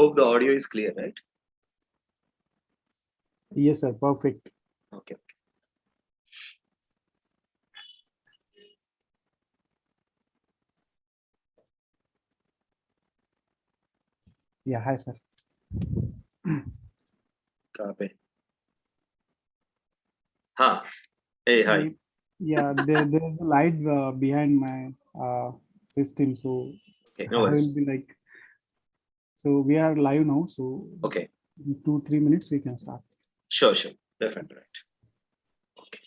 Hope the audio is clear, right? Yes, sir. Perfect. Okay. Yeah. Hi, sir. कहाँ पे? हाँ. Hey, hi. Yeah, there's a light behind my system, so Okay, no I will worries. be like. So we are live now. So Okay, in 2-3 minutes we can start. sure, definitely, right. Okay.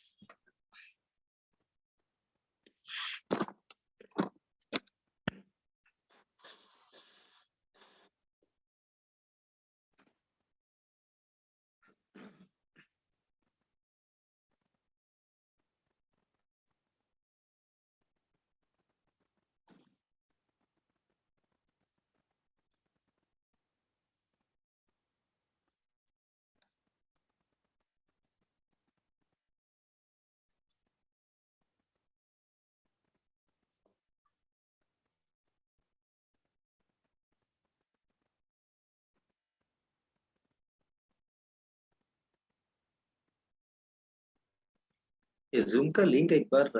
ये Zoom का link एक बार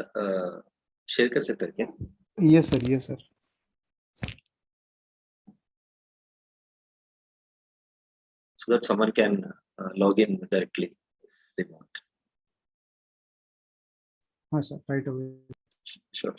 share कर सकते हैं क्या? Yes, sir. Yes, sir. So that someone can log in directly if they want. Sir, right away. Sure.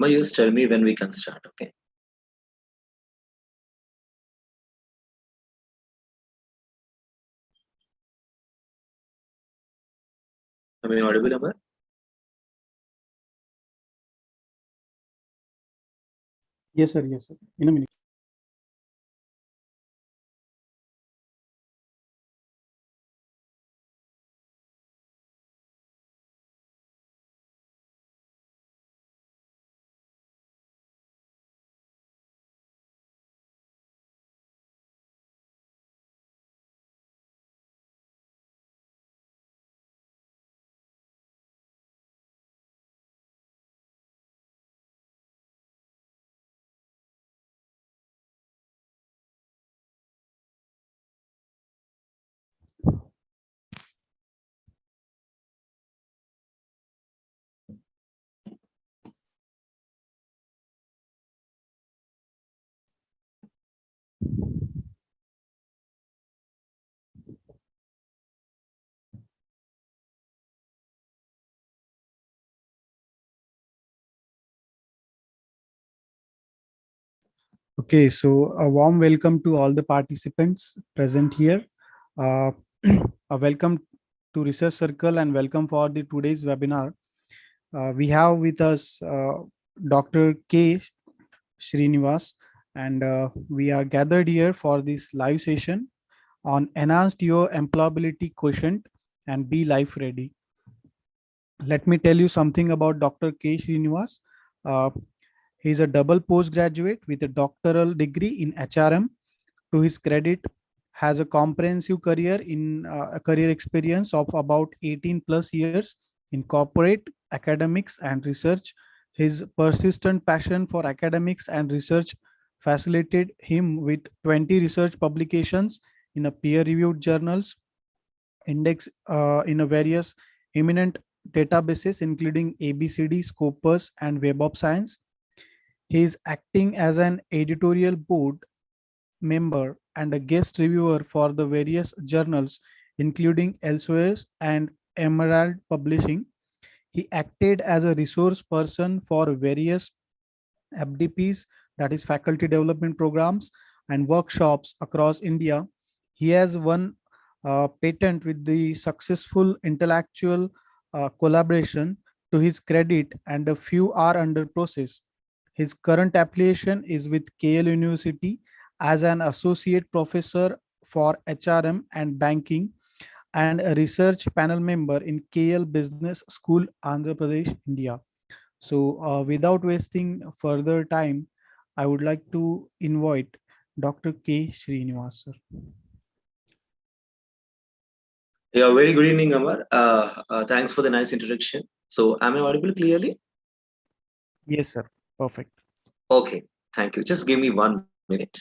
you just tell me when we can start, okay? Am I audible, Amar? Yes, sir. Yes, sir. In a minute. Okay, so a warm welcome to all the participants present here. Uh, a welcome to Research Circle and welcome for the today's webinar. We have with us Dr. K. Srinivas, and we are gathered here for this live session on enhanced your employability quotient and be life ready. Let me tell you something about Dr. K. Srinivas. Uh, he is a double postgraduate with a doctoral degree in HRM. To his credit, has a comprehensive career in a career experience of about 18 plus years in corporate academics and research. His persistent passion for academics and research facilitated him with 20 research publications in a peer-reviewed journals, index in a various eminent databases including ABCD, Scopus, and Web of Science. He is acting as an editorial board member and a guest reviewer for the various journals, including Elsewhere's and Emerald Publishing. He acted as a resource person for various FDPs, that is faculty development programs and workshops across India. He has won a patent with the successful intellectual collaboration to his credit, and a few are under process. His current affiliation is with KL University as an associate professor for HRM and banking and a research panel member in KL Business School, Andhra Pradesh, India. So, without wasting further time, I would like to invite Dr. K. Srinivas, sir. Yeah, very good evening, Amar. Thanks for the nice introduction. So, am I audible clearly? Yes, sir. Perfect. Okay, thank you. Just give me 1 minute.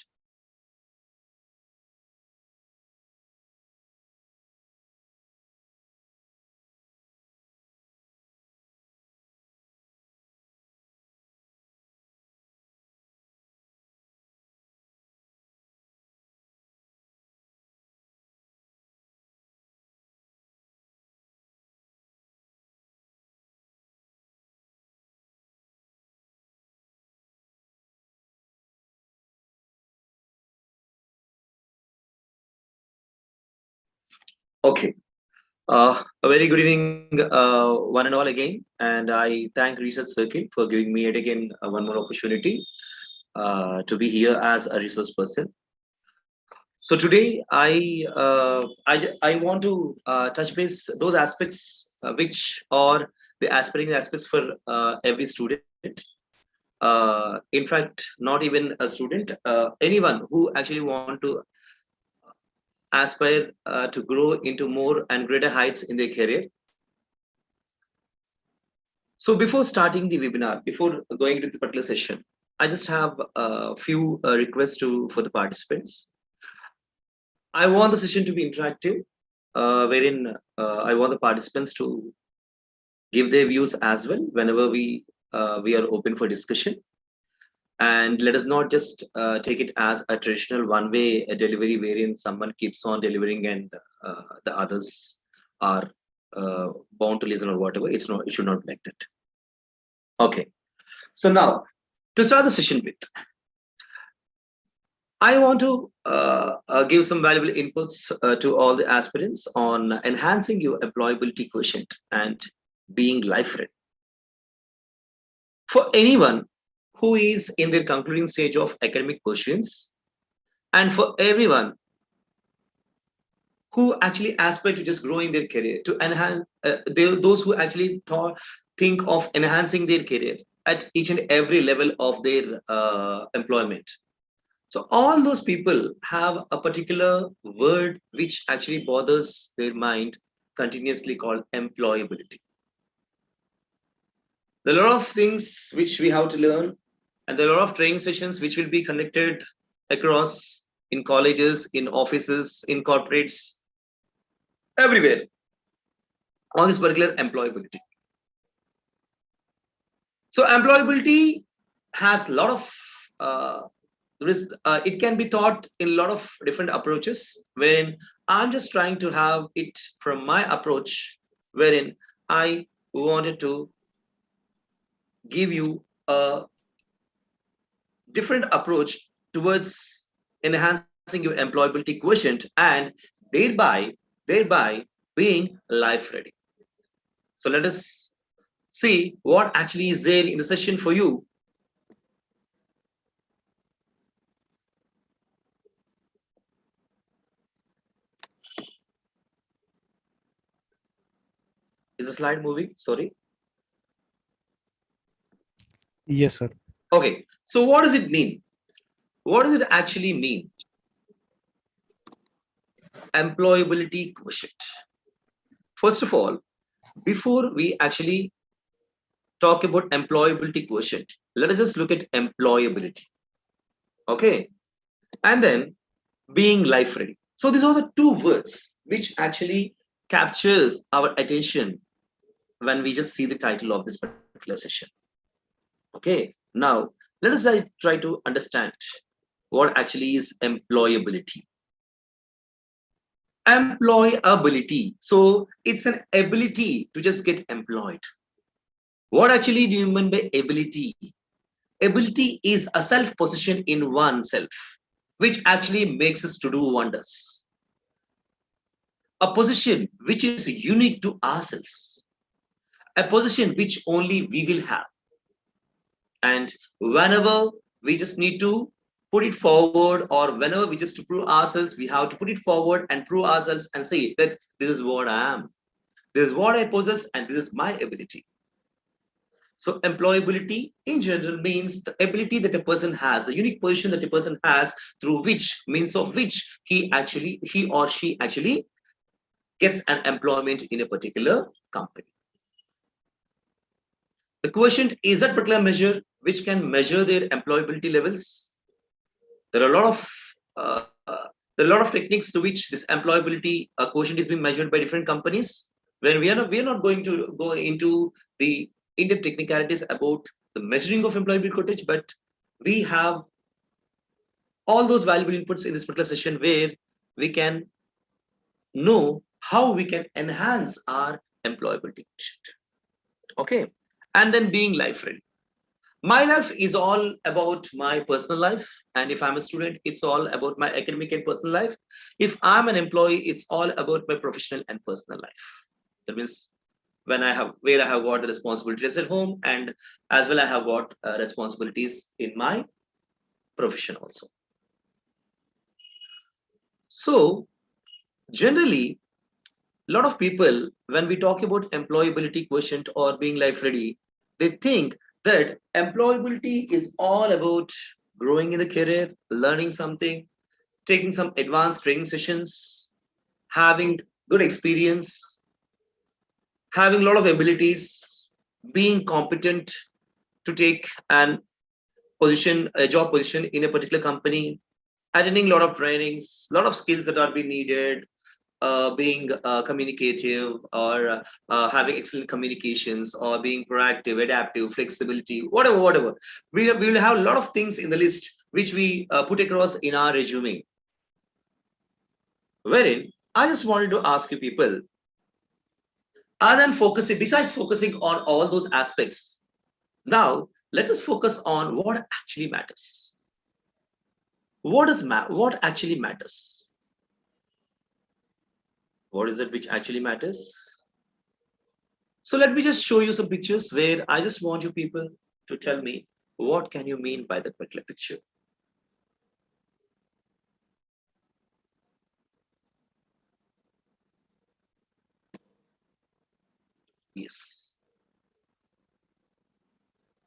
Okay. A very good evening, one and all again. And I thank Research Circle for giving me yet again one more opportunity to be here as a resource person. So today, I want to touch base those aspects which are the aspiring aspects for every student. In fact, not even a student, anyone who actually want to aspire to grow into more and greater heights in their career. So before starting the webinar, before going into the particular session, I just have a few requests for the participants. I want the session to be interactive, wherein I want the participants to give their views as well whenever we are open for discussion. And let us not just take it as a traditional one-way delivery wherein someone keeps on delivering and the others are bound to listen or whatever. It's not. It should not be like that. Okay. So now, to start the session with, I want to give some valuable inputs to all the aspirants on enhancing your employability quotient and being life ready. For anyone who is in their concluding stage of academic pursuits, and for everyone who actually aspire to just grow in their career, to enhance, those who actually think of enhancing their career at each and every level of their employment. So all those people have a particular word which actually bothers their mind continuously called employability. There are a lot of things which we have to learn, and there are a lot of training sessions which will be conducted across in colleges, in offices, in corporates, everywhere on this particular employability. So employability has a lot of it can be taught in a lot of different approaches, wherein I'm just trying to have it from my approach, wherein I wanted to give you a different approach towards enhancing your employability quotient and thereby being life ready. So let us see what actually is there in the session for you. Is the slide moving? Sorry. Yes, sir. Okay. So what does it mean? What does it actually mean? Employability quotient. First of all, before we actually talk about employability quotient, let us just look at employability. Okay. And then being life ready. So these are the two words which actually captures our attention when we just see the title of this particular session. Okay. Now let us try to understand what actually is employability. Employability. So it's an ability to just get employed. What actually do you mean by ability? Ability is a self possession in oneself, which actually makes us to do wonders. A position which is unique to ourselves, a position which only we will have. And whenever we just need to put it forward, or whenever we just to prove ourselves, we have to put it forward and prove ourselves and say that this is what I am, this is what I possess, and this is my ability. So employability in general means the ability that a person has, the unique position that a person has, through which means of which he or she actually gets an employment in a particular company. The quotient is that particular measure which can measure their employability levels. There are a lot of techniques to which this employability quotient is being measured by different companies. When we are not going to go into the in-depth technicalities about the measuring of employability quotient, but we have all those valuable inputs in this particular session where we can know how we can enhance our employability quotient. Okay, and then being life ready. My life is all about my personal life, and if I'm a student, it's all about my academic and personal life. If I'm an employee, it's all about my professional and personal life. That means when I have where I have got the responsibilities at home, and as well I have got responsibilities in my profession also. So generally, a lot of people, when we talk about employability quotient or being life ready, they think that employability is all about growing in the career, learning something, taking some advanced training sessions, having good experience, having a lot of abilities, being competent to take a job position in a particular company, attending a lot of trainings, a lot of skills that are being needed, being communicative, or having excellent communications, or being proactive, adaptive, flexibility, whatever. We will have a lot of things in the list which we put across in our resume. Wherein I just wanted to ask you people, other than focusing, besides focusing on all those aspects, now let us focus on what actually matters. What actually matters? What is it which actually matters? So let me just show you some pictures where I just want you people to tell me what can you mean by that particular picture. Yes.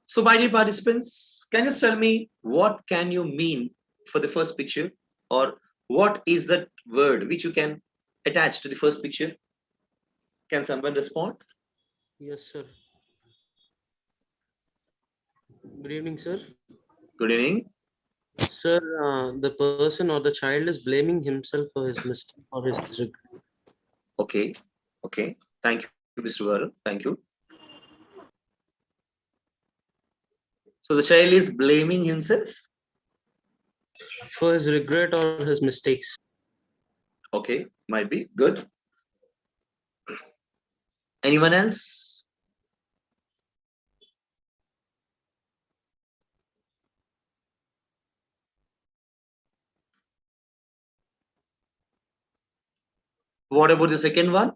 So my dear participants, can you just tell me what can you mean for the first picture, or what is that word which you can attach to the first picture? Can someone respond? Yes, sir. Good evening, sir. Good evening. Sir, the person or the child is blaming himself for his mistake or his regret. Okay. Okay. Thank you, Mr. Varun. Thank you. So the child is blaming himself. For his regret or his mistakes. Okay. Might be good. Anyone else? What about the second one?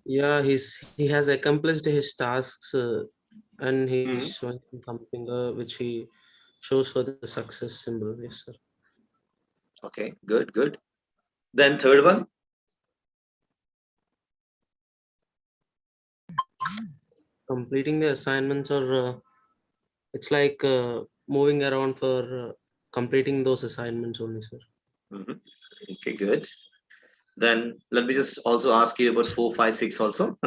Yeah, he has accomplished his tasks and he's Mhm. showing something which he shows for the success symbol. Yes, sir. Okay. Good. Good. Then third one. Completing the assignments or it's like moving around for completing those assignments only, sir. Mhm. Okay. Good. Then let me just also ask you about 4, 5, 6 also.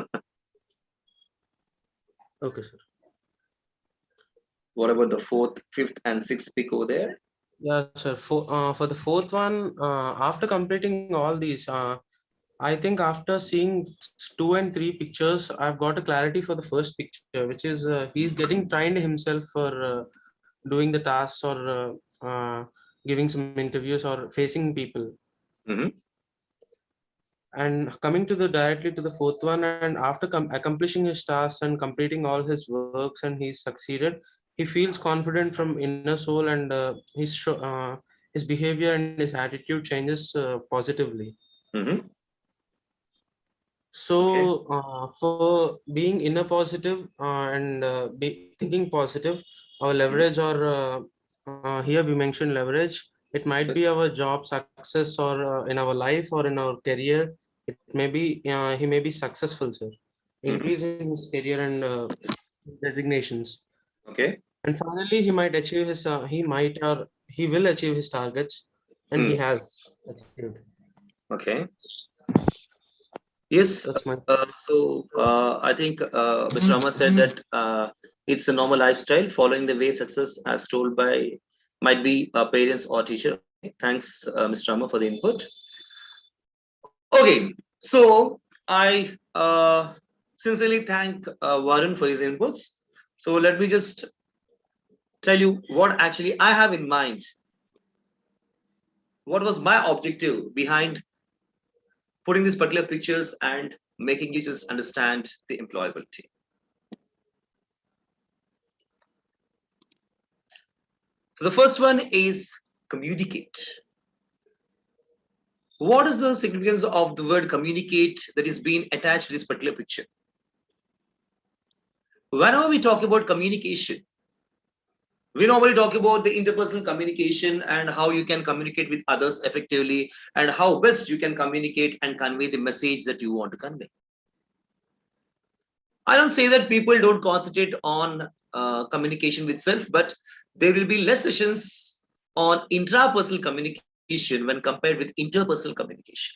Okay, sir. What about the fourth, fifth, and sixth pick over there? Yeah, sir. For the fourth one, after completing all these, I think after seeing two and three pictures, I've got a clarity for the first picture, which is he's getting trained himself for doing the tasks or giving some interviews or facing people. Mm-hmm. And coming to the directly to the fourth one, and after accomplishing his tasks and completing all his works, and he's succeeded, he feels confident from inner soul, and his behavior and his attitude changes positively. Mm-hmm. Okay. So, for being inner positive and thinking positive, our Mm-hmm. leverage or here we mentioned leverage. It might be Yes. our job success or in our life or in our career. It may be he may be successful, sir, Mm-hmm. increasing his career and designations. Okay. And finally, he might achieve his he might or he will achieve his targets, and he Mm. has achieved. Okay. Yes. That's my I think Mr. Rama said that it's a normal lifestyle following the way success as told by might be parents or teacher. Okay. Thanks, Mr. Rama, for the input. Okay. So I sincerely thank Varun for his inputs. So let me just tell you what actually I have in mind. What was my objective behind putting these particular pictures and making you just understand the employability? So the first one is communicate. What is the significance of the word communicate that is being attached to this particular picture? Whenever we talk about communication, we normally talk about the interpersonal communication and how you can communicate with others effectively and how best you can communicate and convey the message that you want to convey. I don't say that people don't concentrate on communication with self, but there will be less sessions on intrapersonal communication when compared with interpersonal communication.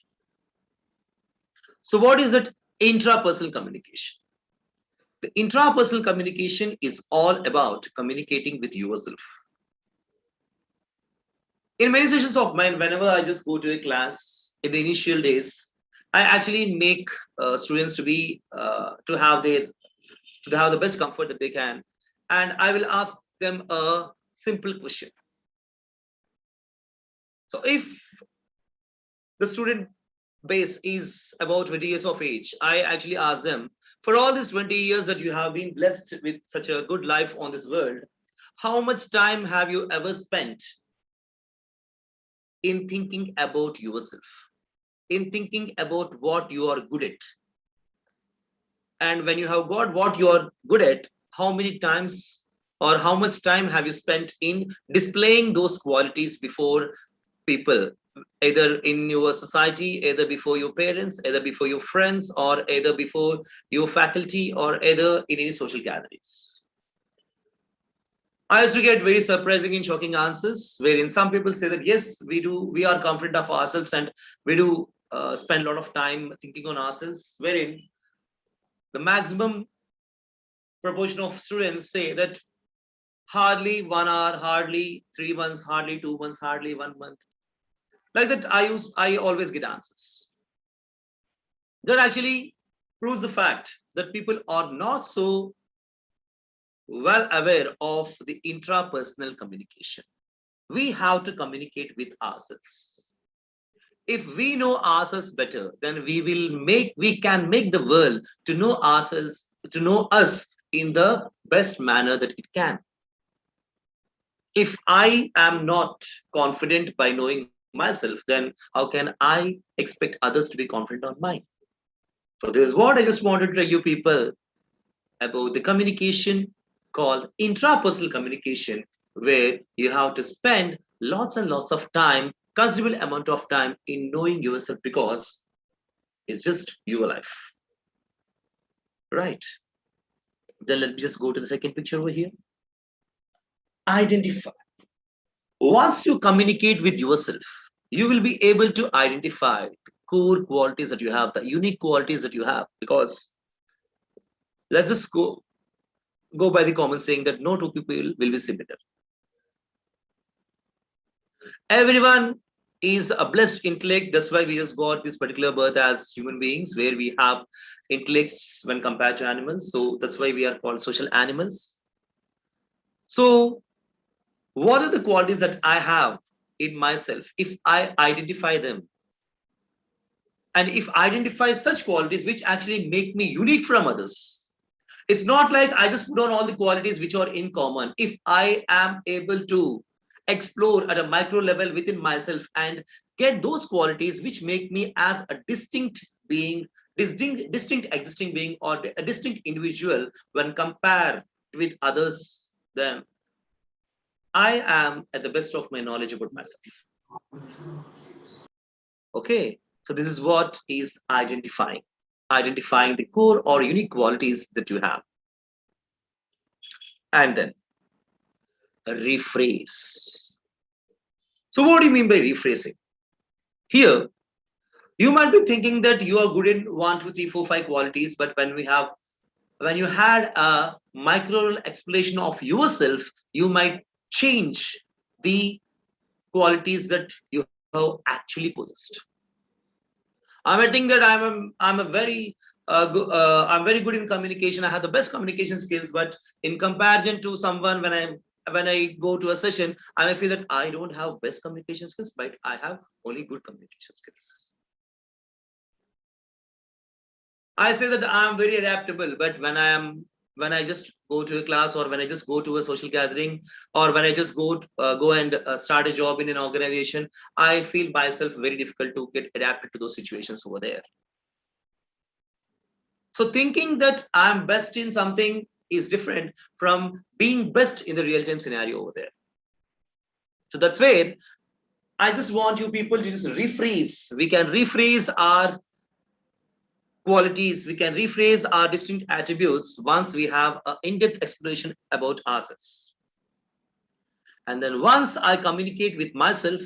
So, what is that intrapersonal communication? The intrapersonal communication is all about communicating with yourself. In many sessions of mine, whenever I just go to a class in the initial days, I actually make students to be to have the best comfort that they can, and I will ask them a simple question. So, if the student base is about 20 years of age, I actually ask them, For all these 20 years that you have been blessed with such a good life on this world, how much time have you ever spent in thinking about yourself, in thinking about what you are good at? And when you have got what you are good at, how many times or how much time have you spent in displaying those qualities before people, either in your society, either before your parents, either before your friends, or either before your faculty, or either in any social gatherings? I used to get very surprising and shocking answers, wherein some people say that yes, we are confident of ourselves, and we do spend a lot of time thinking on ourselves, wherein the maximum proportion of students say that hardly 1 hour, hardly 3 months, hardly 2 months, hardly 1 month. Like that, I always get answers. That actually proves the fact that people are not so well aware of the intrapersonal communication. We have to communicate with ourselves. If we know ourselves better, then we can make the world to know ourselves, to know us in the best manner that it can. If I am not confident by knowing myself, then how can I expect others to be confident on mine? So this is what I just wanted to tell you people about the communication called intrapersonal communication, where you have to spend lots and lots of time, considerable amount of time in knowing yourself, because it's just your life. Right. Then let me just go to the second picture over here. Identify. Once you communicate with yourself, you will be able to identify the core qualities that you have, the unique qualities that you have, because let's just go by the common saying that no two people will be similar. Everyone is a blessed intellect. That's why we just got this particular birth as human beings, where we have intellects when compared to animals. So that's why we are called social animals. So what are the qualities that I have in myself? If I identify them, and if I identify such qualities which actually make me unique from others, it's not like I just put on all the qualities which are in common. If I am able to explore at a micro level within myself and get those qualities which make me as a distinct being, distinct existing being, or a distinct individual when compared with others, then I am at the best of my knowledge about myself. Okay, so this is what is identifying the core or unique qualities that you have. And then rephrase. So what do you mean by rephrasing? Here, you might be thinking that you are good in 1, 2, 3, 4, 5 qualities, but when you had a micro explanation of yourself, you might change the qualities that you have actually possessed. I might think that I'm very good in communication. I have the best communication skills, but in comparison to someone, when I go to a session, I may feel that I don't have best communication skills, but I have only good communication skills. I say that I'm very adaptable, but when I just go to a class, or when I just go to a social gathering, or when I just go and start a job in an organization, I feel myself very difficult to get adapted to those situations over there. So thinking that I'm best in something is different from being best in the real-time scenario over there. So that's where I just want you people to just rephrase. We can rephrase our qualities, we can rephrase our distinct attributes once we have an in-depth explanation about ourselves. And then once I communicate with myself,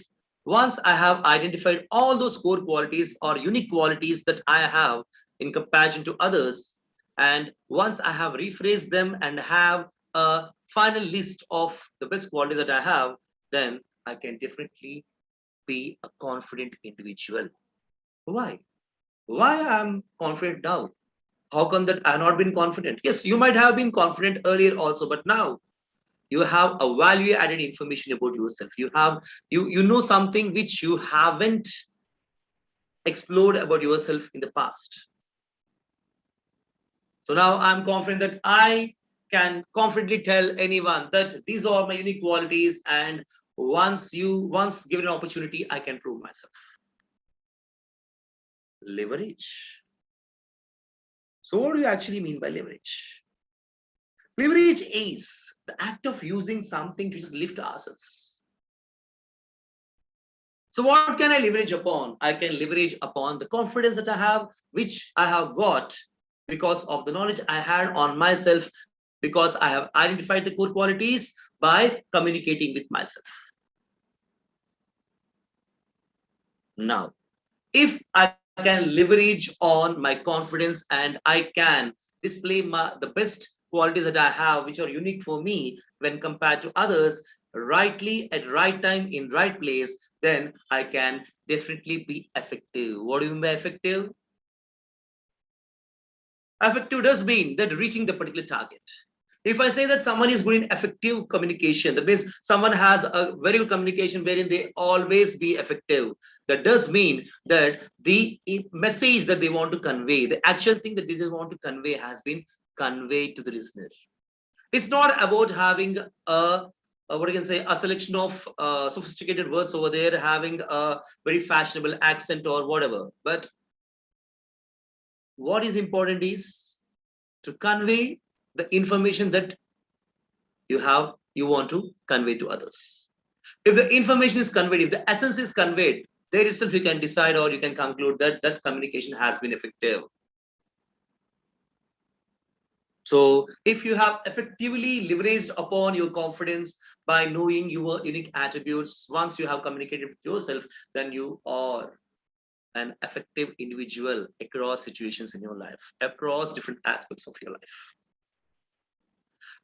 once I have identified all those core qualities or unique qualities that I have in comparison to others, and once I have rephrased them and have a final list of the best qualities that I have, then I can definitely be a confident individual. Why? Why I'm confident now? How come that I have not been confident? Yes, you might have been confident earlier also, but now you have a value added information about yourself. You know something which you haven't explored about yourself in the past. So now I'm confident that I can confidently tell anyone that these are my unique qualities, and once given an opportunity, I can prove myself. Leverage. So what do you actually mean by leverage? Leverage is the act of using something to just lift ourselves. So what can I leverage upon? I can leverage upon the confidence that I have, which I have got because of the knowledge I had on myself, because I have identified the core qualities by communicating with myself. Now, if I can leverage on my confidence and I can display the best qualities that I have, which are unique for me when compared to others, rightly at right time in right place, then I can definitely be effective. What do you mean by effective? Effective does mean that reaching the particular target. If I say that someone is good in effective communication, that means someone has a very good communication wherein they always be effective. That does mean that the message that they want to convey, the actual thing that they just want to convey has been conveyed to the listener. It's not about having what I can say, a selection of sophisticated words over there, having a very fashionable accent or whatever. But what is important is to convey the information that you want to convey to others. If the information is conveyed, if the essence is conveyed, there itself you can decide or you can conclude that that communication has been effective. So if you have effectively leveraged upon your confidence by knowing your unique attributes, once you have communicated with yourself, then you are an effective individual across situations in your life, across different aspects of your life.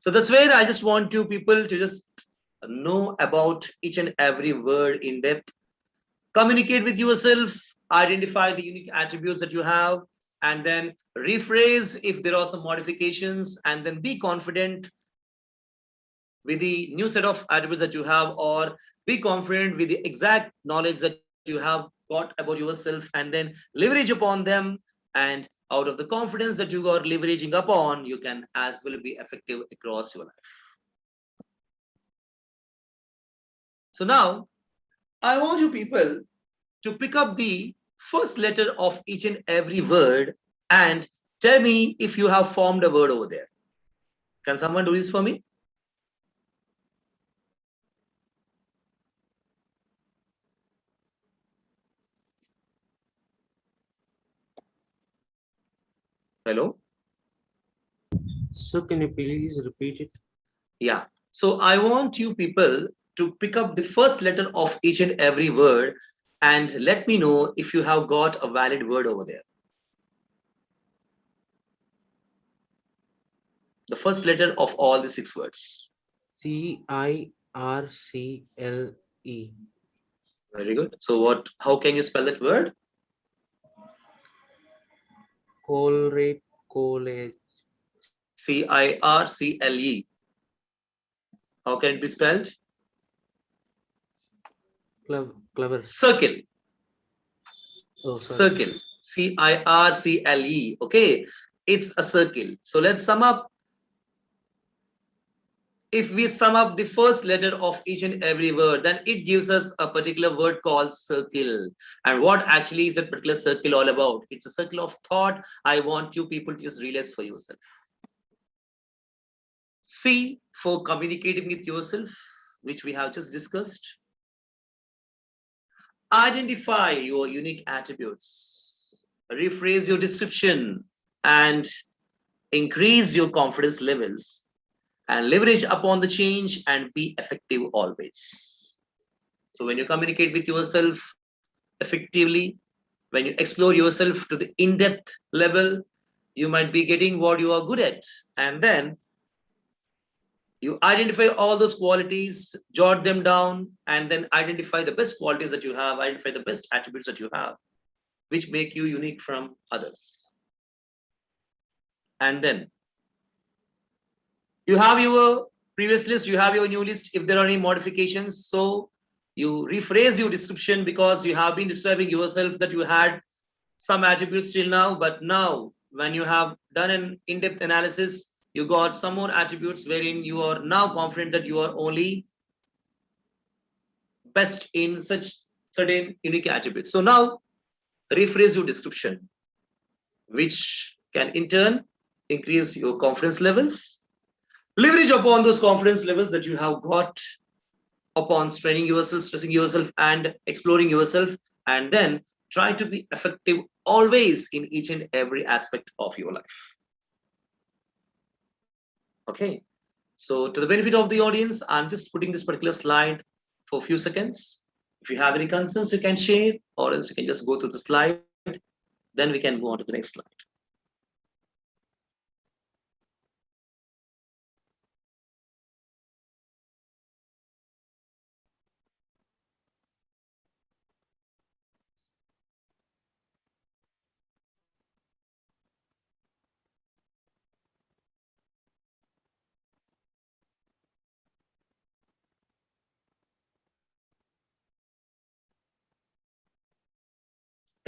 So that's where I just want you people to just know about each and every word in depth. Communicate with yourself, identify the unique attributes that you have, and then rephrase if there are some modifications, and then be confident with the new set of attributes that you have, or be confident with the exact knowledge that you have got about yourself, and then leverage upon them. And out of the confidence that you are leveraging upon, you can as well be effective across your life. So now I want you people to pick up the first letter of each and every word and tell me if you have formed a word over there. Can someone do this for me? Hello? So can you please repeat it? Yeah. So I want you people to pick up the first letter of each and every word and let me know if you have got a valid word over there. The first letter of all the 6 words. CIRCLE. Very good. So how can you spell that word? Colrate College. CIRCLE. How can it be spelled? Clever. Circle. Oh, sorry. Circle. CIRCLE. Okay. It's a circle. So let's sum up. If we sum up the first letter of each and every word, then it gives us a particular word called circle. And what actually is that particular circle all about? It's a circle of thought. I want you people to just realize for yourself. C for communicating with yourself, which we have just discussed. Identify your unique attributes. Rephrase your description and increase your confidence levels. And leverage upon the change and be effective always. So when you communicate with yourself effectively, when you explore yourself to the in-depth level, you might be getting what you are good at. And then you identify all those qualities, jot them down, and then identify the best qualities that you have, identify the best attributes that you have, which make you unique from others. And then you have your previous list, you have your new list. If there are any modifications, so you rephrase your description because you have been describing yourself that you had some attributes till now, but now when you have done an in-depth analysis, you got some more attributes wherein you are now confident that you are only best in such certain unique attributes. So now rephrase your description, which can in turn increase your confidence levels. Leverage upon those confidence levels that you have got upon training yourself, stressing yourself, and exploring yourself, and then try to be effective always in each and every aspect of your life. Okay. So, to the benefit of the audience, I'm just putting this particular slide for a few seconds. If you have any concerns, you can share, or else you can just go to the slide. Then we can move on to the next slide.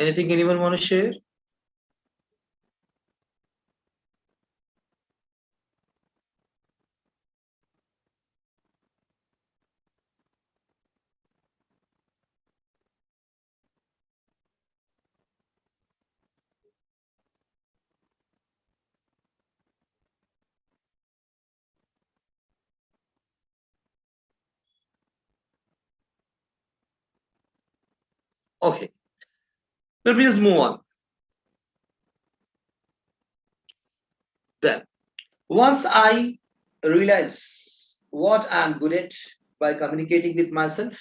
Anything anyone want to share? Okay. Let me just move on. Then, once I realize what I'm good at by communicating with myself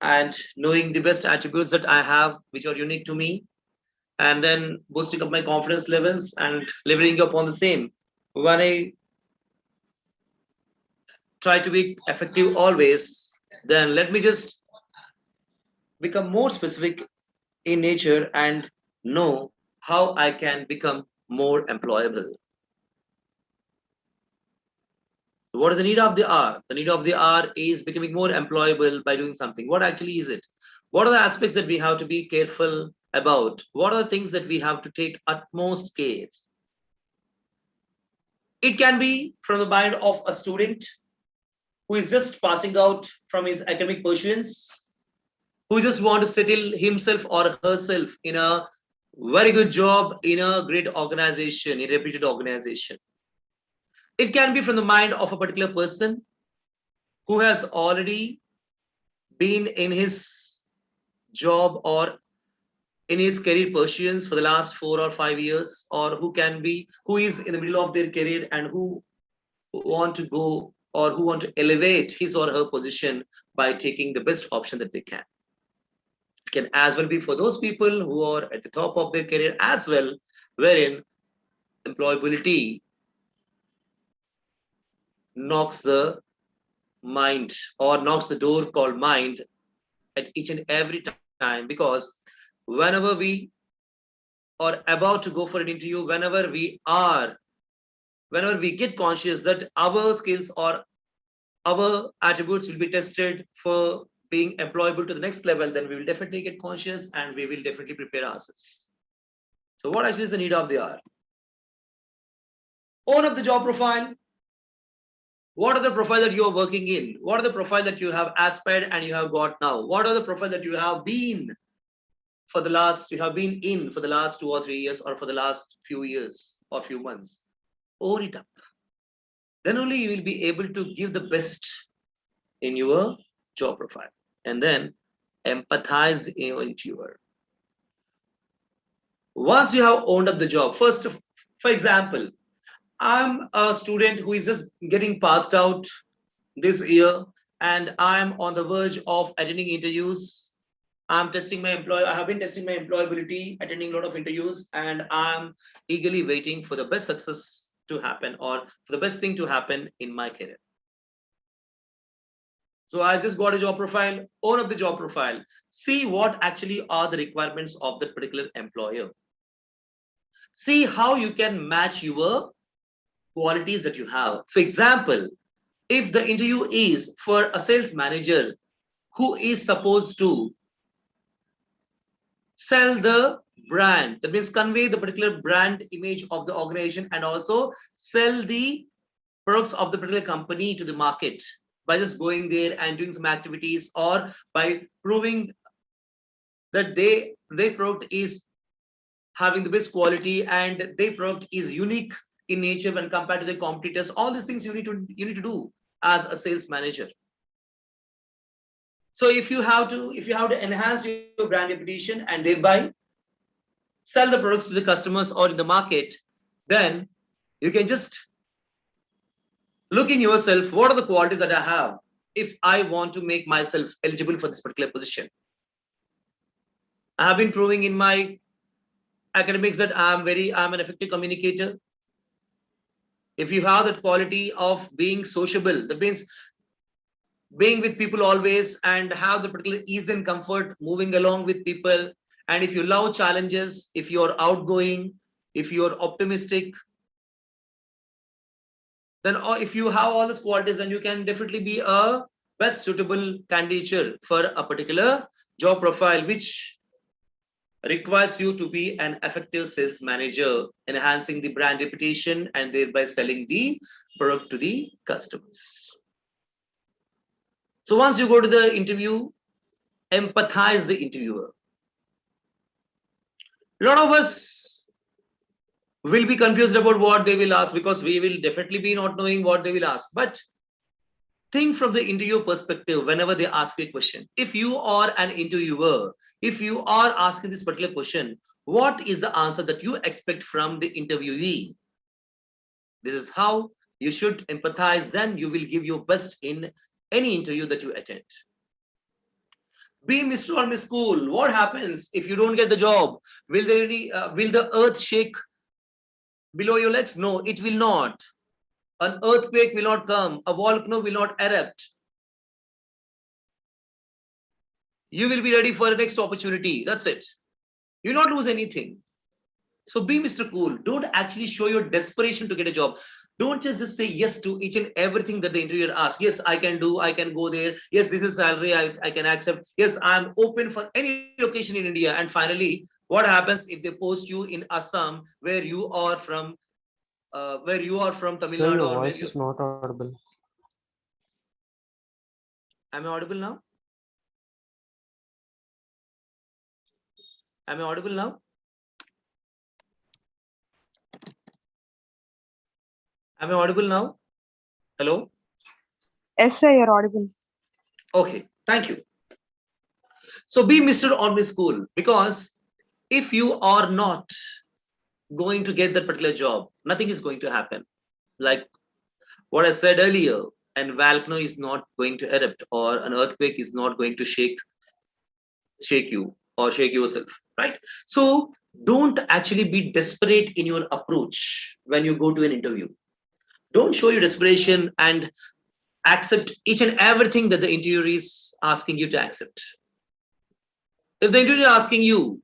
and knowing the best attributes that I have, which are unique to me, and then boosting up my confidence levels and leveraging upon the same. When I try to be effective always, then let me just become more specific in nature and know how I can become more employable. So what is the need of the hour? The need of the hour is becoming more employable by doing something. What actually is it? What are the aspects that we have to be careful about? What are the things that we have to take utmost care? It can be from the mind of a student who is just passing out from his academic pursuits, who just want to settle himself or herself in a very good job in a great organization, a reputed organization. It can be from the mind of a particular person who has already been in his job or in his career pursuits for the last 4 or 5 years, or who is in the middle of their career and who want to go or who want to elevate his or her position by taking the best option that they can. It can as well be for those people who are at the top of their career as well, wherein employability knocks the mind or knocks the door called mind at each and every time, because whenever we are about to go for an interview, whenever we get conscious that our skills or our attributes will be tested for being employable to the next level, then we will definitely get conscious and we will definitely prepare ourselves. So what actually is the need of the hour? Own up the job profile. What are the profile that you are working in? What are the profile that you have aspired and you have got now? What are the profile that you have been in for the last 2 or 3 years or for the last few years or few months? Own it up. Then only you will be able to give the best in your job profile, and then empathize in your interviewer. Once you have owned up the job, for example, I'm a student who is just getting passed out this year and I'm on the verge of attending interviews. I have been testing my employability, attending a lot of interviews, and I'm eagerly waiting for the best success to happen or for the best thing to happen in my career. So I just got a job profile, own up the job profile, see what actually are the requirements of that particular employer. See how you can match your qualities that you have. For example, if the interview is for a sales manager who is supposed to sell the brand. That means convey the particular brand image of the organization and also sell the products of the particular company to the market by just going there and doing some activities, or by proving that their product is having the best quality and their product is unique in nature when compared to the competitors. All these things you need to do as a sales manager. So if you have to enhance your brand reputation and thereby sell the products to the customers or in the market, then you can just look in yourself, what are the qualities that I have if I want to make myself eligible for this particular position. I have been proving in my academics that I'm an effective communicator. If you have that quality of being sociable, that means being with people always and have the particular ease and comfort moving along with people, and if you love challenges, if you're outgoing, if you're optimistic, then, or if you have all these qualities, then you can definitely be a best suitable candidature for a particular job profile which requires you to be an effective sales manager, enhancing the brand reputation and thereby selling the product to the customers. So once you go to the interview, empathize the interviewer. A lot of us will be confused about what they will ask, because we will definitely be not knowing what they will ask. But think from the interview perspective whenever they ask you a question. If you are an interviewer, if you are asking this particular question, what is the answer that you expect from the interviewee? This is how you should empathize. Then you will give your best in any interview that you attend. Be Mr. or Miss Cool. What happens if you don't get the job? Will the earth shake below your legs? No, it will not. An earthquake will not come. A volcano will not erupt. You will be ready for the next opportunity. That's it. You will not lose anything. So be Mr. Cool. Don't actually show your desperation to get a job. Don't just say yes to each and everything that the interviewer asks. Yes, I can do, I can go there. Yes, this is salary, I can accept. Yes, I'm open for any location in India. And finally, what happens if they post you in Assam, where you are from Tamil Sir, Nadu, your or where voice you is not audible. am I audible now? Am I audible now? Am I audible now? Hello? Yes, sir, you're audible. Okay, thank you. So be Mr. or Miss Cool, because if you are not going to get that particular job, nothing is going to happen. Like what I said earlier, an volcano is not going to erupt, or an earthquake is not going to shake you or shake yourself, right? So don't actually be desperate in your approach when you go to an interview. Don't show your desperation and accept each and everything that the interviewer is asking you to accept. If the interviewer is asking you,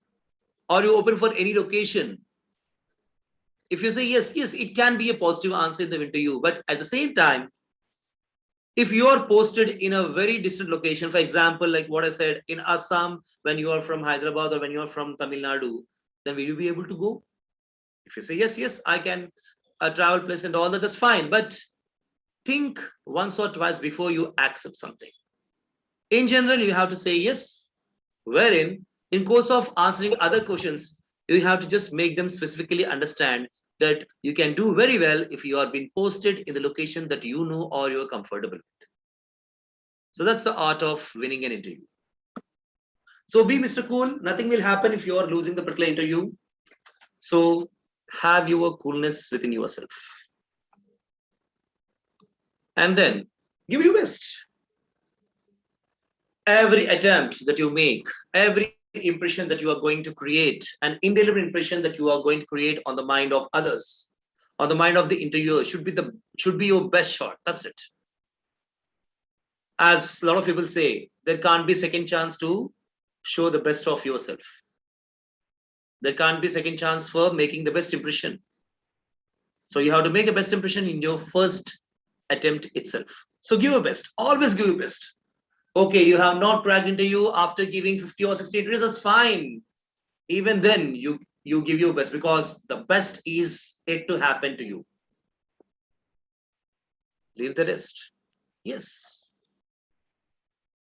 are you open for any location? If you say yes, yes, it can be a positive answer in the interview. But at the same time, if you are posted in a very distant location, for example, like what I said, in Assam, when you are from Hyderabad or when you are from Tamil Nadu, then will you be able to go? If you say yes, yes, I can travel place and all that, that's fine. But think once or twice before you accept something. In general, you have to say yes, wherein in course of answering other questions, you have to just make them specifically understand that you can do very well if you are being posted in the location that you know or you're comfortable with. So that's the art of winning an interview. So be Mr. Cool. Nothing will happen if you are losing the particular interview. So have your coolness within yourself. And then give your best. Every attempt that you make, every impression that you are going to create, an indelible impression that you are going to create on the mind of others, on the mind of the interviewer, should be your best shot. That's it. As a lot of people say, there can't be second chance to show the best of yourself. There can't be second chance for making the best impression. So you have to make a best impression in your first attempt itself. So give your best. Always give your best. Okay, you have not cracked interview after giving 50 or 60 interviews, that's fine. even then you give your best, because the best is it to happen to you. Leave the rest. Yes.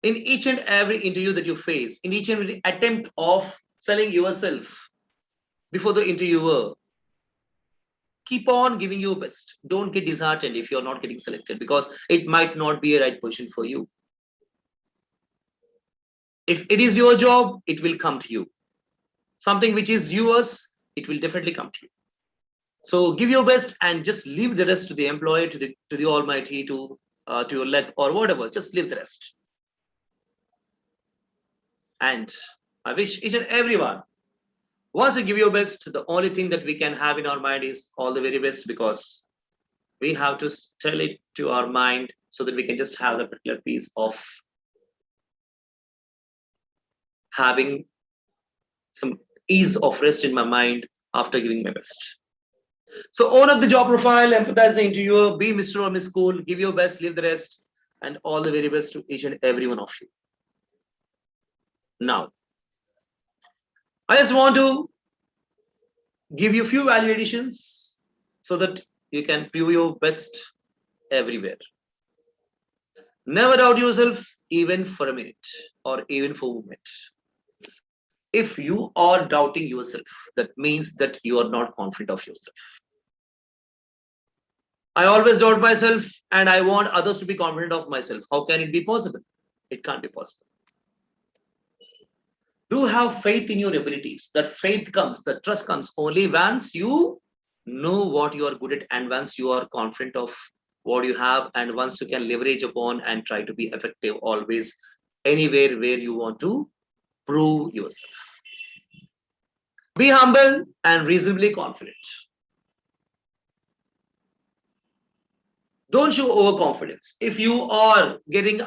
In each and every interview that you face, in each and every attempt of selling yourself before the interviewer, keep on giving your best. Don't get disheartened if you're not getting selected, because it might not be a right position for you. If it is your job, it will come to you. Something which is yours, it will definitely come to you. So give your best and just leave the rest to the employer, to the Almighty, to your luck or whatever. Just leave the rest. And I wish each and everyone, once you give your best, the only thing that we can have in our mind is all the very best, because we have to tell it to our mind so that we can just have the particular piece of having some ease of rest in my mind after giving my best. So own up the job profile, empathize the interviewer, be Mr. or Miss Cool, give your best, leave the rest, and all the very best to each and every one of you. Now, I just want to give you a few value additions so that you can prove your best everywhere. Never doubt yourself even for a minute or even for a moment. If you are doubting yourself, that means that you are not confident of yourself. I always doubt myself and I want others to be confident of myself. How can it be possible? It can't be possible. Do have faith in your abilities. That faith comes, that trust comes only once you know what you are good at, and once you are confident of what you have, and once you can leverage upon and try to be effective always anywhere where you want to prove yourself. Be humble and reasonably confident. Don't show overconfidence. If you are getting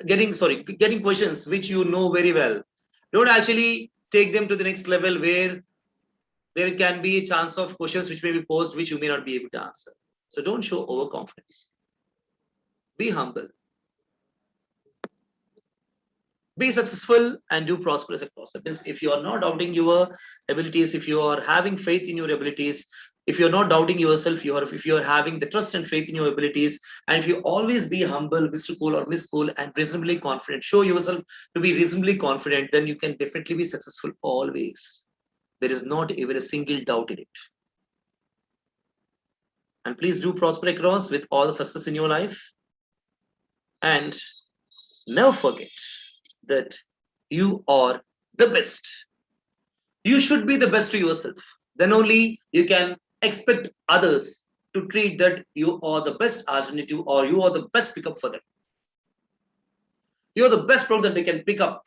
getting questions which you know very well, don't actually take them to the next level where there can be a chance of questions which may be posed which you may not be able to answer. So don't show overconfidence. Be humble. Be successful and do prosperous across. That means if you are not doubting your abilities, if you are having faith in your abilities, if you're not doubting yourself, if you're having the trust and faith in your abilities, and if you always be humble, Mr. Cool or Miss Cool, and reasonably confident, show yourself to be reasonably confident, then you can definitely be successful always. There is not even a single doubt in it. And please do prosper across with all the success in your life. And never forget that you are the best. You should be the best to yourself. Then only you can expect others to treat that you are the best alternative, or you are the best pickup for them. You are the best product that they can pick up.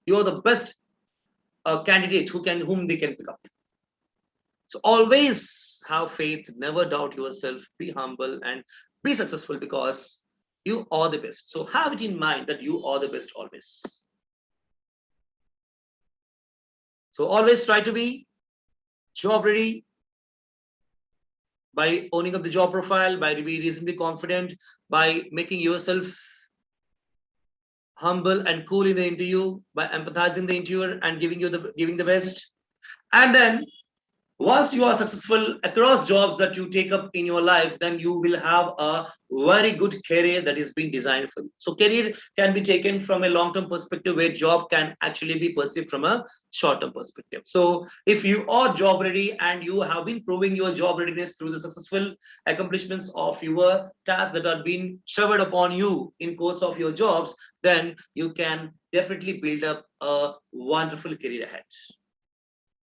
You are the best candidate whom they can pick up. So always have faith, never doubt yourself, be humble and be successful, because you are the best. So have it in mind that you are the best always. So always try to be job ready by owning up the job profile, by being reasonably confident, by making yourself humble and cool in the interview, by empathizing the interviewer and giving the best. And then once you are successful across jobs that you take up in your life, then you will have a very good career that is being designed for you. So career can be taken from a long-term perspective, where job can actually be perceived from a short-term perspective. So if you are job ready and you have been proving your job readiness through the successful accomplishments of your tasks that are being showered upon you in course of your jobs, then you can definitely build up a wonderful career ahead.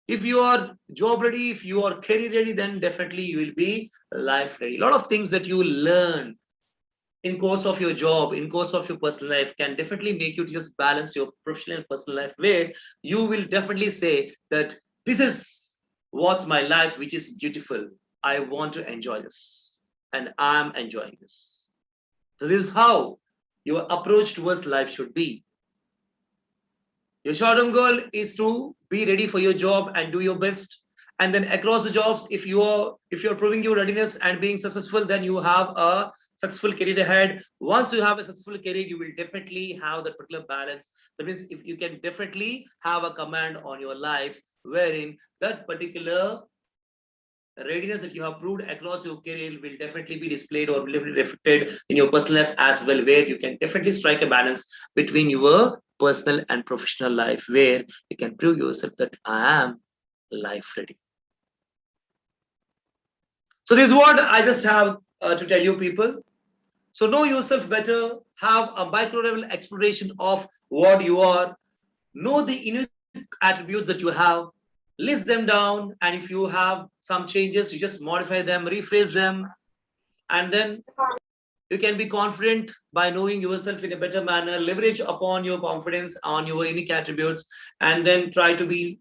If you are job ready, if you are career ready, then definitely you will be life ready. A lot of things that you learn in course of your job, in course of your personal life, can definitely make you to just balance your professional and personal life, where you will definitely say that this is what's my life, which is beautiful. I want to enjoy this, and I'm enjoying this. So this is how your approach towards life should be. Your short-term goal is to be ready for your job and do your best. And then across the jobs, if you're proving your readiness and being successful, then you have a successful career ahead. Once you have a successful career, you will definitely have that particular balance. That means if you can definitely have a command on your life wherein that particular readiness that you have proved across your career will definitely be displayed or will be reflected in your personal life as well, where you can definitely strike a balance between your personal and professional life, where you can prove yourself that I am life ready. So this is what I just have to tell you people. So know yourself better, have a micro level exploration of what you are, know the unique attributes that you have, list them down, and if you have some changes, you just modify them, rephrase them, and then you can be confident by knowing yourself in a better manner, leverage upon your confidence on your unique attributes, and then try to be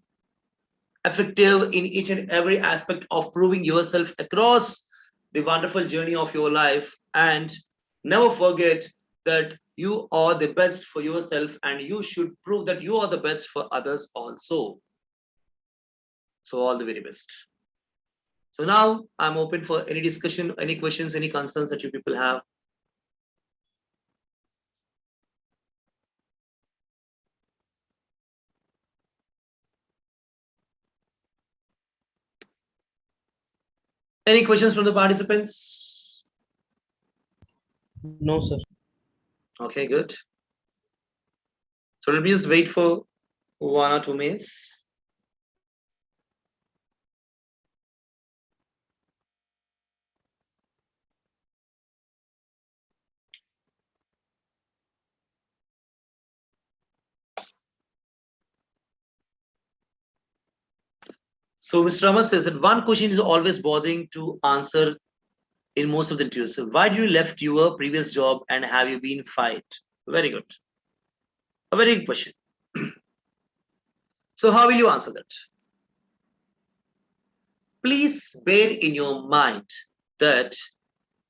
effective in each and every aspect of proving yourself across the wonderful journey of your life. And never forget that you are the best for yourself and you should prove that you are the best for others also. So all the very best. So now I'm open for any discussion, any questions, any concerns that you people have. Any questions from the participants? No, sir. Okay, good. So let me just wait for 1 or 2 minutes. So Mr. Rama says that one question is always bothering to answer in most of the interviews. So why did you left your previous job and have you been fired? Very good. A very good question. So how will you answer that? Please bear in your mind that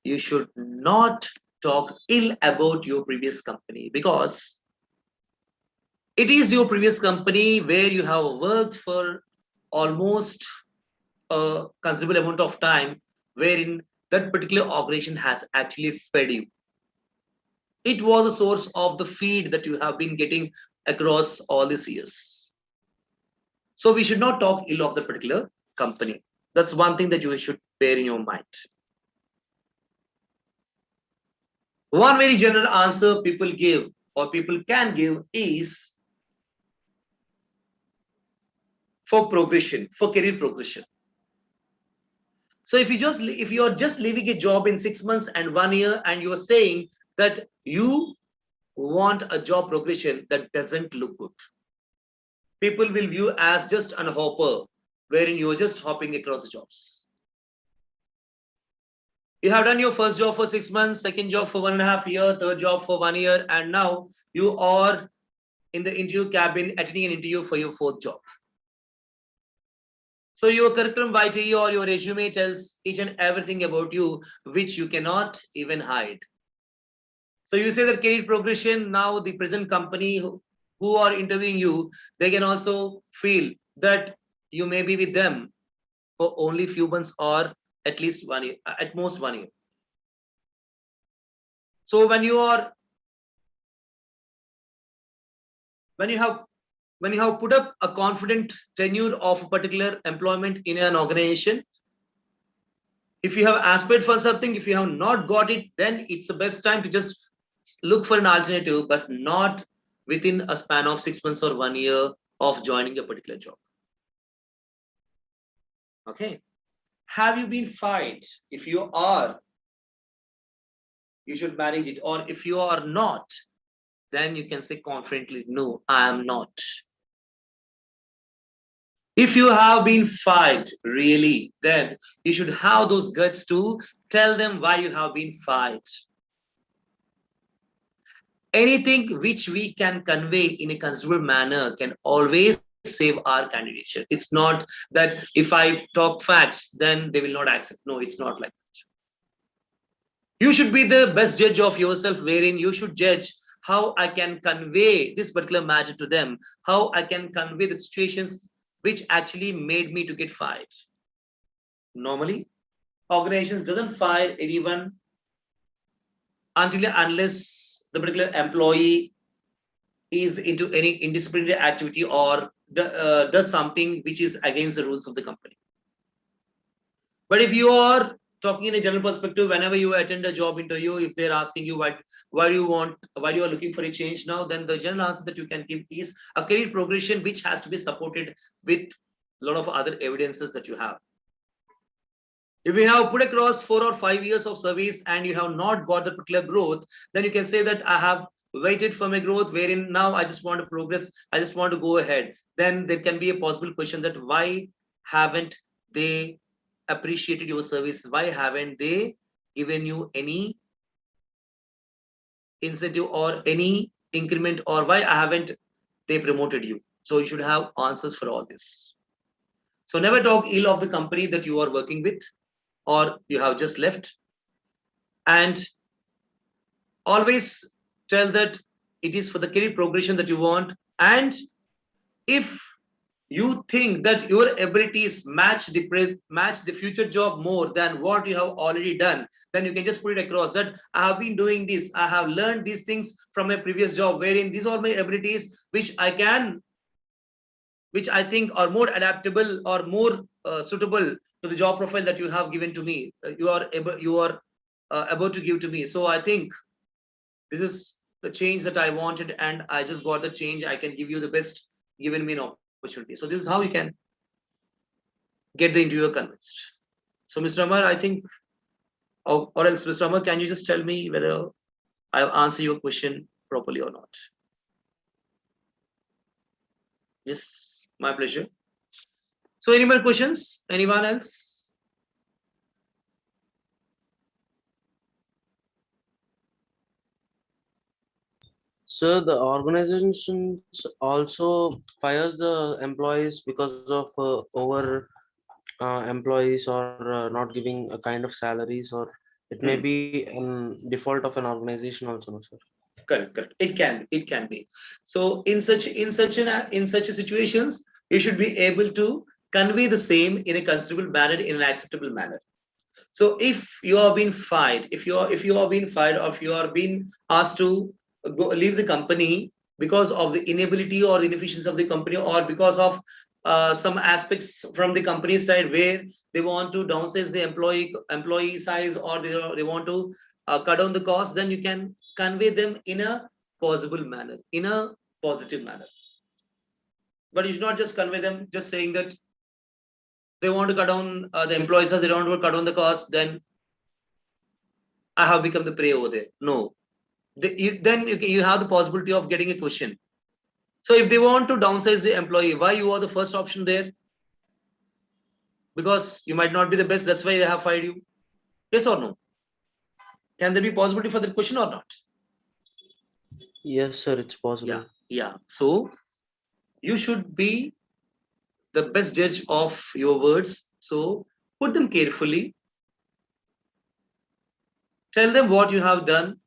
you should not talk ill about your previous company, because it is your previous company where you have worked for almost a considerable amount of time, wherein that particular organization has actually fed you. It was a source of the feed that you have been getting across all these years. So we should not talk ill of the particular company. That's one thing that you should bear in your mind. One very general answer people give or people can give is for progression, for career progression. So if you're just leaving a job in 6 months and 1 year and you're saying that you want a job progression, that doesn't look good. People will view as just an hopper, wherein you're just hopping across the jobs. You have done your first job for 6 months, second job for 1.5 years, third job for 1 year, and now you are in the interview cabin attending an interview for your fourth job. So your curriculum vitae or your resume tells each and everything about you, which you cannot even hide. So you say that career progression, now the present company who are interviewing you, they can also feel that you may be with them for only few months or at least 1 year, at most 1 year. So when you have put up a confident tenure of a particular employment in an organization, if you have aspired for something, if you have not got it, then it's the best time to just look for an alternative, but not within a span of 6 months or 1 year of joining a particular job. Okay. Have you been fired? If you are, you should manage it. Or if you are not, then you can say confidently, no, I am not. If you have been fired, really, then you should have those guts to tell them why you have been fired. Anything which we can convey in a considerable manner can always save our candidature. It's not that if I talk facts, then they will not accept. No, it's not like that. You should be the best judge of yourself, wherein you should judge how I can convey this particular matter to them, how I can convey the situations which actually made me to get fired. Normally, organizations doesn't fire anyone until unless the particular employee is into any indisciplinary activity or does something which is against the rules of the company. But if you are talking in a general perspective, whenever you attend a job interview, if they're asking you why you are looking for a change now, then the general answer that you can give is a career progression which has to be supported with a lot of other evidences that you have. If you have put across 4 or 5 years of service and you have not got the particular growth, then you can say that I have waited for my growth, wherein now I just want to progress, I just want to go ahead. Then there can be a possible question that why haven't they appreciated your service? Why haven't they given you any incentive or any increment, or why haven't they promoted you? So you should have answers for all this. So never talk ill of the company that you are working with or you have just left, and always tell that it is for the career progression that you want. And if you think that your abilities match the future job more than what you have already done, then you can just put it across that I have been doing this, I have learned these things from my previous job, wherein these are my abilities which I think are more adaptable or more suitable to the job profile that you have given to me, you are about to give to me. So I think this is the change that I wanted, and I just got the change. I can give you the best given me an opportunity. So this is how you can get the interviewer convinced. So Mr. Amar, I think, or else Mr. Amar, can you just tell me whether I've answered your question properly or not? Yes, my pleasure. So any more questions? Anyone else? So the organizations also fires the employees because of over employees or not giving a kind of salaries, or it may be an default of an organization also, no, sir? Correct. It can be. So in such situations, you should be able to convey the same in a considerable manner, in an acceptable manner. So if you are being fired, if you are being fired, or if you are being asked to go leave the company because of the inability or the inefficiency of the company, or because of some aspects from the company side where they want to downsize the employee size, or they want to cut down the cost, then you can convey them in a possible manner, in a positive manner. But you should not just convey them just saying that they want to cut down the employees, they don't want to cut down the cost, then I have become the prey over there. No. Then you have the possibility of getting a question. So if they want to downsize the employee, why you are the first option there? Because you might not be the best, that's why they have fired you. Yes or no? Can there be possibility for that question or not? Yes, sir, it's possible. Yeah. So you should be the best judge of your words. So put them carefully. Tell them what you have done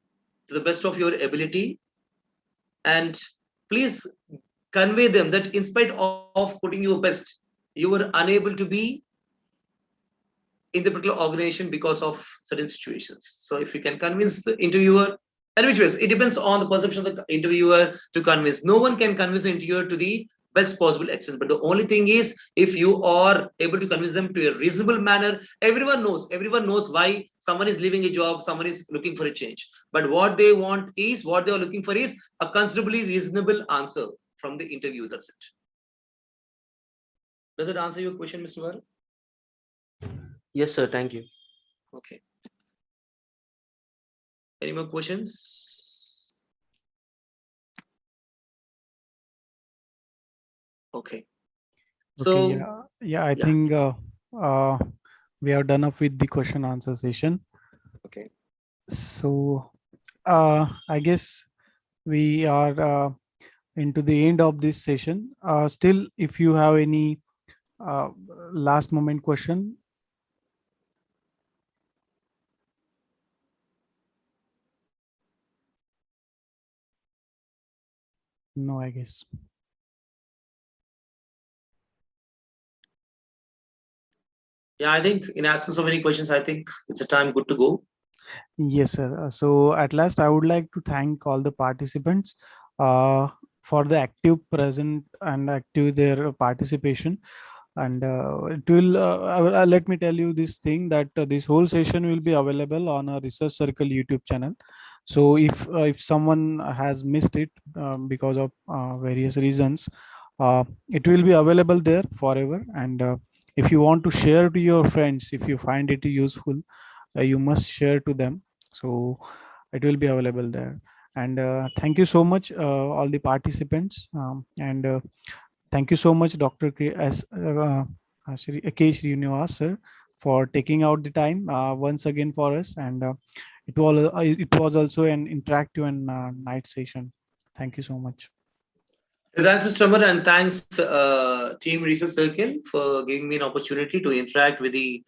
to the best of your ability, and please convey them that in spite of putting your best, you were unable to be in the particular organization because of certain situations. So if you can convince the interviewer, and which ways, it depends on the perception of the interviewer to convince. No one can convince the interviewer to the best possible extent, but the only thing is, if you are able to convince them to a reasonable manner, everyone knows why someone is leaving a job, someone is looking for a change, but what they are looking for is a considerably reasonable answer from the interview. That's it. Does it answer your question, Mr. Var? Yes, sir, thank you. Okay. Any more questions? Okay. So I think we have done up with the question answer session. Okay. So I guess we are into the end of this session. Still, if you have any last moment question. No, I guess. Yeah, I think in absence of any questions, I think it's a time good to go. Yes, sir. So at last, I would like to thank all the participants uh, for the active present and active their participation. And it will let me tell you this thing that this whole session will be available on a Research Circle YouTube channel. So if someone has missed it because of various reasons, it will be available there forever. And if you want to share to your friends, if you find it useful, you must share to them. So it will be available there. And thank you so much all the participants, and thank you so much, Dr. K. Srinivas, sir, for taking out the time once again for us. And it was also an interactive and night session. Thank you so much. Thanks, Mr. Amar, and thanks, Team Research Circle, for giving me an opportunity to interact with the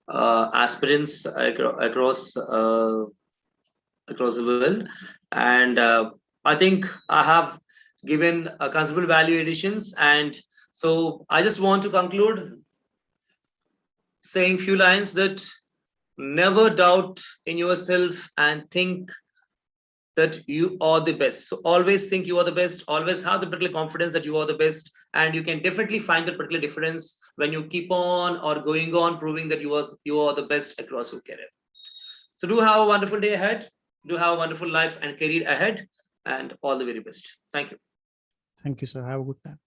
aspirants across the world. And I think I have given considerable value additions. And so I just want to conclude saying few lines that never doubt in yourself and think that you are the best. So always think you are the best. Always have the particular confidence that you are the best, and you can definitely find the particular difference when you keep on or going on proving that you are the best across your career. So do have a wonderful day ahead. Do have a wonderful life and career ahead, and all the very best. Thank you. Thank you, sir. Have a good time.